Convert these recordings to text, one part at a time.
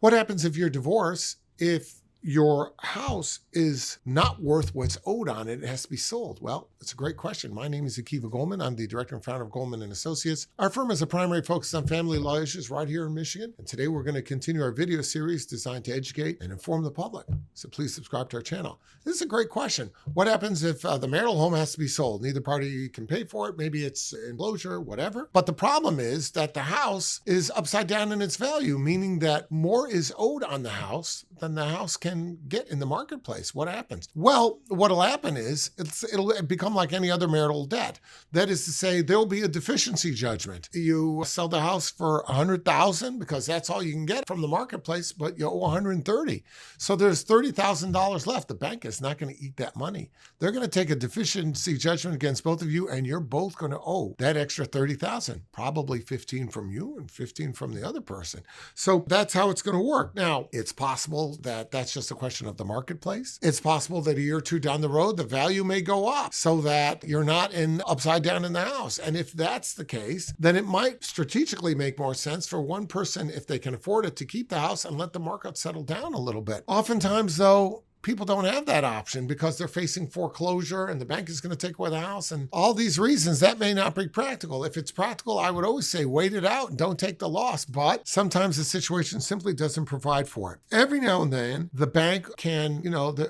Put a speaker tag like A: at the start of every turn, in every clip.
A: What happens if you're divorced if your house is not worth what's owed on it? It has to be sold. Well, it's a great question. My name is Akiva Goldman. I'm the director and founder of Goldman and Associates. Our firm has a primary focus on family law issues right here in Michigan. And today we're going to continue our video series designed to educate and inform the public. So please subscribe to our channel. This is a great question. What happens if the marital home has to be sold? Neither party can pay for it. Maybe it's enclosure, whatever. But the problem is that the house is upside down in its value, meaning that more is owed on the house than the house can get in the marketplace. What happens? Well, what'll happen is it'll become like any other marital debt. That is to say, there'll be a deficiency judgment. You sell the house for $100,000 because that's all you can get from the marketplace, but you owe $130,000. So there's $30,000 left. The bank is not going to eat that money. They're going to take a deficiency judgment against both of you, and you're both going to owe that extra $30,000, probably 15 from you and 15 from the other person. So that's how it's going to work. Now, it's possible that that's just a question of the marketplace. It's possible that a year or two down the road, the value may go up so that you're not upside down in the house. And if that's the case, then it might strategically make more sense for one person, if they can afford it, to keep the house and let the market settle down a little bit. Oftentimes, though, people don't have that option because they're facing foreclosure and the bank is going to take away the house and all these reasons. That may not be practical. If it's practical, I would always say wait it out and don't take the loss. But sometimes the situation simply doesn't provide for it. Every now and then, the bank can,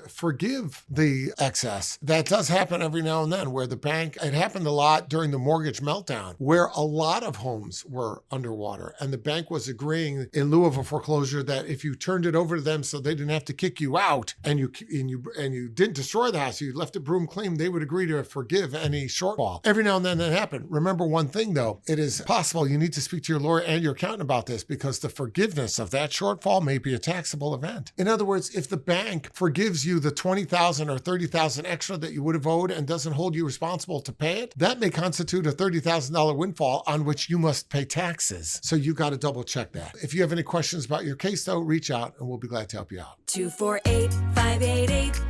A: forgive the excess. That does happen every now and then, where the bank, it happened a lot during the mortgage meltdown, where a lot of homes were underwater and the bank was agreeing in lieu of a foreclosure that if you turned it over to them so they didn't have to kick you out and you didn't destroy the house, you left it broom clean, they would agree to forgive any shortfall. Every now and then that happened. Remember one thing though, it is possible you need to speak to your lawyer and your accountant about this because the forgiveness of that shortfall may be a taxable event. In other words, if the bank forgives you the $20,000 or $30,000 extra that you would have owed and doesn't hold you responsible to pay it, that may constitute a $30,000 windfall on which you must pay taxes. So you got to double check that. If you have any questions about your case though, reach out and we'll be glad to help you out.
B: 248-588